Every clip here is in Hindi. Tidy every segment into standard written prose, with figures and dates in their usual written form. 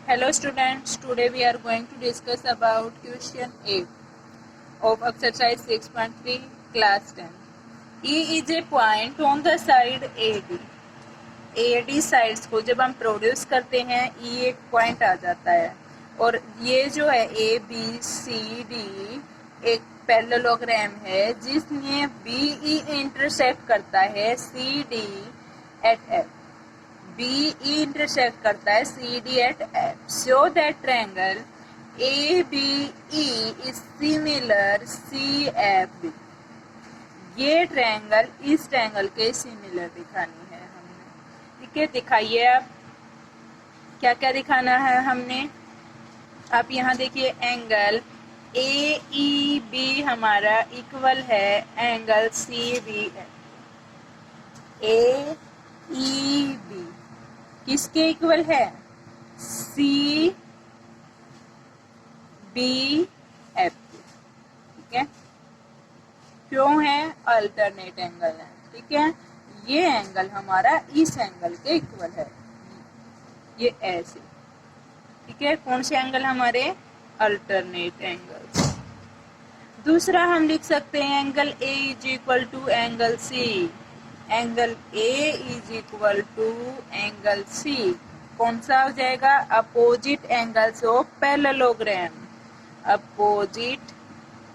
Hello students, today we are going to discuss about question 8 of exercise 6.3 class 10. E is a point on the side AD. AD sides को जब हम प्रोड्यूस करते हैं E एक पॉइंट आ जाता है और ये जो है ABCD एक पैरेललोग्राम है जिसमें BE इंटरसेक्ट करता है CD at F. BE intersect करता है CD at F. So that triangle ABE is similar CFB. ये ट्रायंगल इस ट्रायंगल के सिमिलर दिखानी है हमने. ठीक है, दिखाइए आप क्या क्या दिखाना है हमने. आप यहाँ देखिए एंगल AEB हमारा इक्वल है एंगल CBF. AEB किसके इक्वल है? CBF. ठीक है, क्यों है? अल्टरनेट एंगल है. ठीक है, ये एंगल हमारा इस एंगल के इक्वल है, ये ऐसे. ठीक है, कौन से एंगल हमारे? Alternate angle. दूसरा हम लिख सकते हैं angle A is equal to angle C. Angle A is equal to angle C. कौन सा हो जाएगा? Opposite angles of parallelogram. Opposite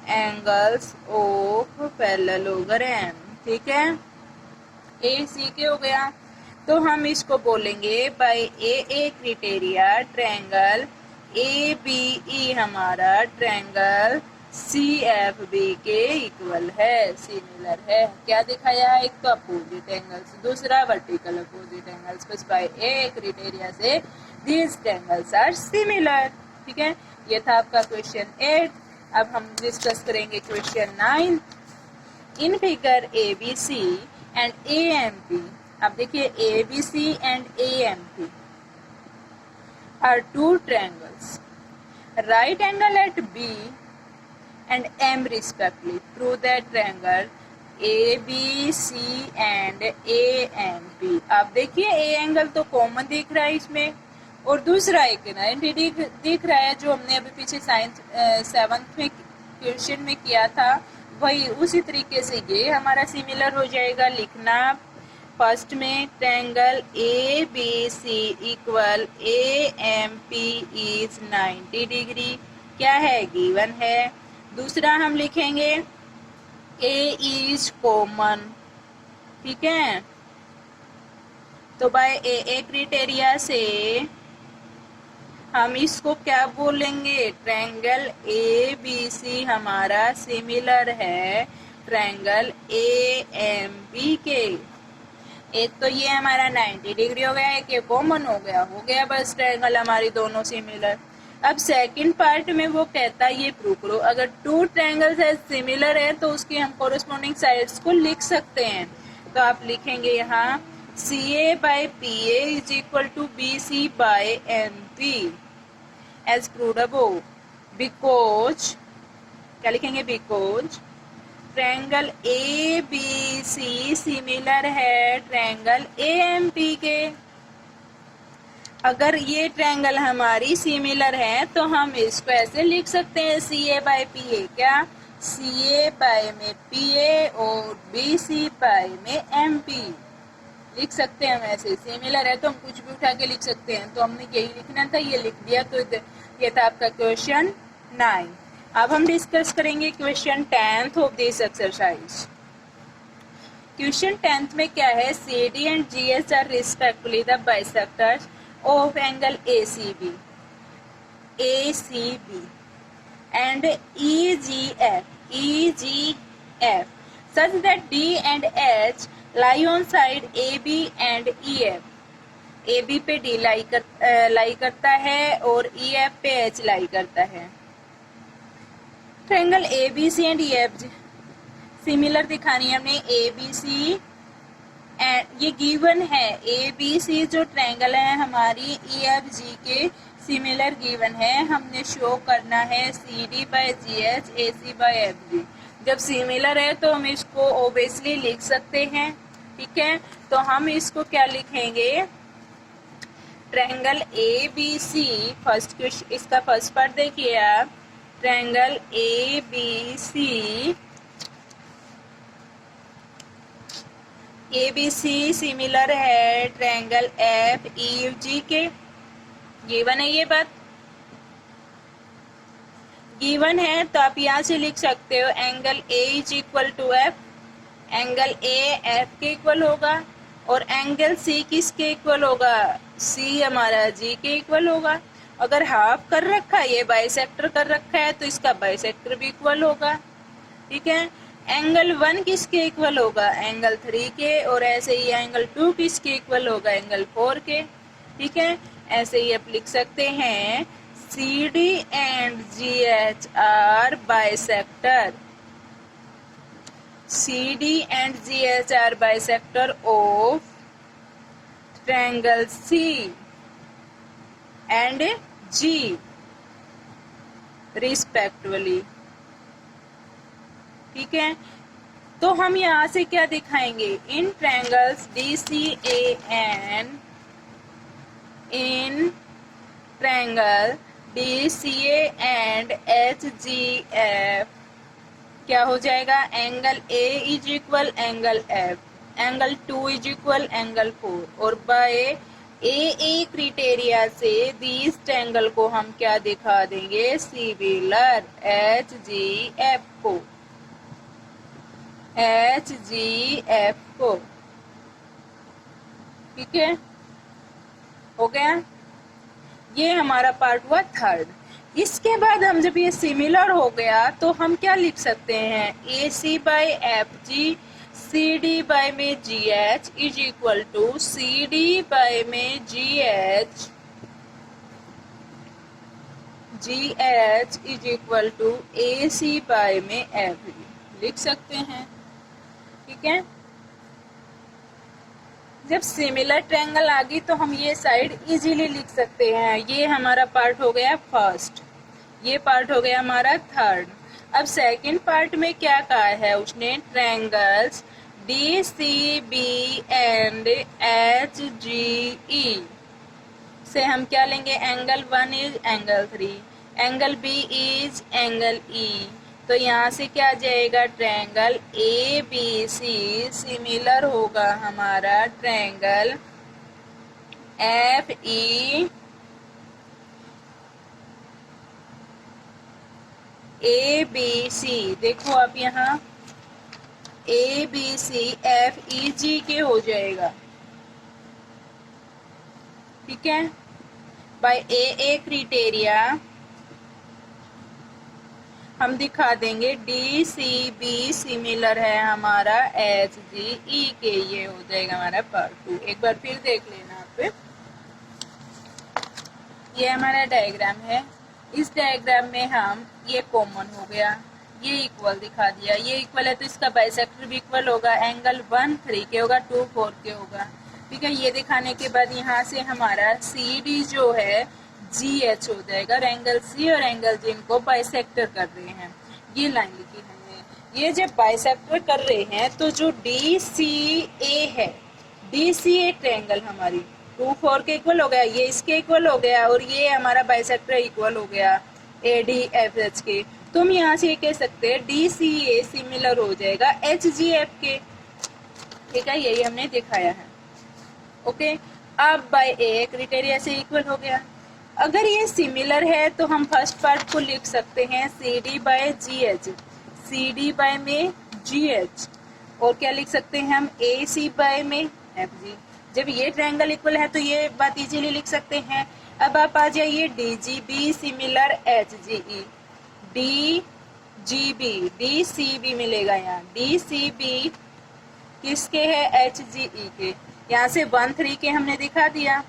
angles of parallelogram. ठीक है, AC के हो गया. तो हम इसको बोलेंगे by AA criteria triangle ABE हमारा ट्रायंगल CFB के इक्वल है, सिमिलर है. क्या दिखाया है? एक तो अपोजिट एंगल्स, दूसरा वर्टिकल अपोजिट एंगल्स. बस बाय AA क्राइटेरिया से दीज ट्रायंगल्स आर सिमिलर. ठीक है, ये था आपका क्वेश्चन 8. अब हम डिस्कस करेंगे question 9. In figure ABC and AMP. अब देखिए ABC and AMP are two triangles. Right angle at B and M respectively. Prove that triangle ABC and AMP. आप देखिए A एंगल तो कॉमन दिख रहा है इसमें और दूसरा एक 90 दिख रहा है जो हमने अभी पीछे साइंस 7th में क्वेश्चन में किया था. वही उसी तरीके से ये हमारा सिमिलर हो जाएगा. लिखना फर्स्ट में triangle ABC equal AMP is 90 degree. क्या है? गिवन है. दूसरा हम लिखेंगे A इज कॉमन. ठीक है, तो बाय AA क्राइटेरिया से हम इसको क्या बोलेंगे? ट्रायंगल ABC हमारा सिमिलर है ट्रायंगल AMP के. एक तो ये हमारा 90 डिग्री हो गया, एक ये कॉमन हो गया बस ट्रायंगल हमारी दोनों सिमिलर. अब सेकंड पार्ट में वो कहता है ये प्रूव करो. अगर टू ट्रायंगल्स है सिमिलर है तो उसकी हम कोरिस्पोंडिंग साइड्स को लिख सकते हैं. तो आप लिखेंगे यहाँ CA by PA is equal to BC by MP as proved above. Because क्या लिखेंगे? बिकॉज ट्रायंगल ABC सिमिलर है ट्रायंगल AMP के. अगर ये ट्रायंगल हमारी सिमिलर है तो हम इसको ऐसे लिख सकते हैं CA बाय PA. क्या? CA बाय में PA और BC बाय में MP लिख सकते हैं. हम ऐसे सिमिलर है तो हम कुछ भी उठा के लिख सकते हैं. तो हमने यही लिखना था, ये लिख दिया. तो ये था आपका क्वेश्चन 9. अब हम डिस्कस करेंगे question 10th of this exercise. Question 10th में क्या है? CD and GH are respectively the bisectors of angle ACB and EGF such that D and H lie on side AB and EF. AB पे D लाई करता है और EF पे H लाई करता है. Triangle ABC and EF similar दिखानी है हमने. ABC एंड ये गिवन है. ABC जो ट्रायंगल है हमारी EFG के सिमिलर गिवन है. हमने शो करना है CD by GH AC by FG. जब सिमिलर है तो हम इसको ओबियसली लिख सकते हैं. ठीक है, तो हम इसको क्या लिखेंगे? Triangle A B C, first question इसका फर्स्ट पार्ट देखिए आप। Triangle A B C, A B C similar है ट्रायंगल एफ ई जी के। गिवन है ये बात, गिवन है, तो आप यहाँ से लिख सकते हो angle A is equal to F. Angle A F के इक्वल होगा और एंगल सी किसके इक्वल होगा? सी हमारा जी के इक्वल होगा। अगर हाफ कर रखा है, ये बाइसेक्टर कर रखा है, तो इसका बाइसेक्टर भी इक्वल होगा। ठीक है। एंगल 1 किसके इक्वल होगा? एंगल 3 के। और ऐसे ही एंगल 2 किसके इक्वल होगा? एंगल 4 के। ठीक है। ऐसे ही आप लिख सकते हैं CD and GH are bisector. CD and GH are bisector of triangle C and G respectively. ठीक है। तो हम यहाँ से क्या दिखाएंगे? In triangles DCAN, in triangle DCA and HGF क्या हो जाएगा? Angle A is equal angle F, angle 2 is equal angle 4। और बाय AA क्राइटेरिया से दिस ट्रायंगल को हम क्या दिखा देंगे? सिमिलर HGF को, HGF को। ठीक है, हो गया। ये हमारा पार्ट हुआ थर्ड। इसके बाद हम जब ये सिमिलर हो गया तो हम क्या लिख सकते हैं? AC by FG, CD by में GH is equal to CD by में GH, GH is equal to AC by में FG लिख सकते हैं। ठीक है। जब सिमिलर ट्रायंगल आ गई तो हम ये साइड इजीली लिख सकते हैं। ये हमारा पार्ट हो गया फर्स्ट, ये पार्ट हो गया हमारा थर्ड। अब सेकंड पार्ट में क्या कहा है उसने? ट्रायंगल्स DCB एंड HGE से हम क्या लेंगे? Angle 1 is angle 3, angle B is angle E। तो यहाँ से क्या आ जाएगा? ट्रायंगल ABC सिमिलर होगा हमारा ट्रायंगल FE ABC। देखो आप यहाँ ABC FEG के हो जाएगा। ठीक है। बाय AA क्राइटेरिया हम दिखा देंगे DCB सिमिलर है हमारा HGE के। ये हो जाएगा हमारा पार्ट 2। एक बार फिर देख लेना आप। ये हमारा डायग्राम है। इस डायग्राम में हम ये कॉमन हो गया, ये इक्वल दिखा दिया। ये इक्वल है तो इसका बाइसेक्टर भी इक्वल होगा। एंगल 1 3 के होगा, 2 4 के होगा। ठीक है। ये दिखाने के बाद यहाँ से हमारा CD जो है GH हो जाएगा। और एंगल C और एंगल G इनको बाइसेक्टर कर रहे हैं। ये लाइन लिखी हमने। ये जब बाइसेक्टर कर रहे हैं तो जो DCA है, DCA ट्रायंगल हमारी 2 4 के इक्वल हो गया, ये इसके इक्वल हो गया, और ये हमारा बाइसेक्टर इक्वल हो गया ADFH के। तो हम यहाँ से ये कह सकते हैं DCA सिमिलर हो जाएगा HGF के। ठीक है, यही हमने दिखाया है। ओके। अब बाय ए क्राइटेरिया से इक्वल हो गया। अगर ये सिमिलर है तो हम फर्स्ट पार्ट को लिख सकते हैं CD by GH, CD by में GH, और क्या लिख सकते हैं हम? AC बाय में FG। जब ये ट्रायंगल इक्वल है तो ये बात इजीली लिख सकते हैं। अब आप आ जाइए DGB similar HGE, DGB DCB मिलेगा यहाँ। DCB किसके है? HGE के। यहाँ से 1 3 के हमने दिखा दिया,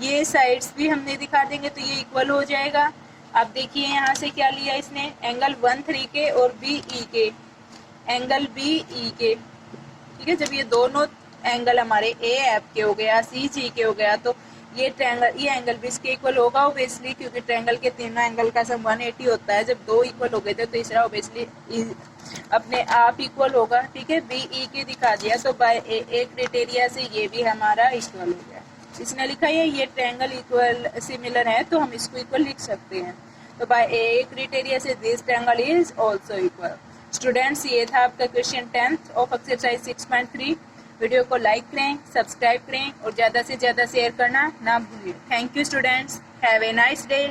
ये साइड्स भी हमने दिखा देंगे तो ये इक्वल हो जाएगा। अब देखिए यहाँ से क्या लिया इसने? एंगल 1 3 के और BE के, एंगल BE के। ठीक है। जब ये दोनों एंगल हमारे AF के हो गया, CG के हो गया, तो ये ट्रायंगल, ये एंगल भी इसके इक्वल होगा ओब्वियसली, क्योंकि ट्रायंगल के तीनों एंगल का सम 180 होता है। जब 2 इक्वल हो गए थे तो तीसरा ओब्वियसली अपने आप इक्वल होगा। ठीक है। BE के दिखा दिया तो बाय AA क्राइटेरिया से ये भी हमारा इक्वल हो गया। इसने लिखा है ये ट्रायंगल इक्वल सिमिलर है, तो हम इसको इक्वल लिख सकते हैं। तो बाय ए क्राइटेरिया से this triangle is also equal. Students, ये था आपका question 10th of exercise 6.3। Video को लाइक करें, सब्सक्राइब करें और ज़्यादा से ज़्यादा शेयर करना ना भूलिए। Thank you students, have a nice day.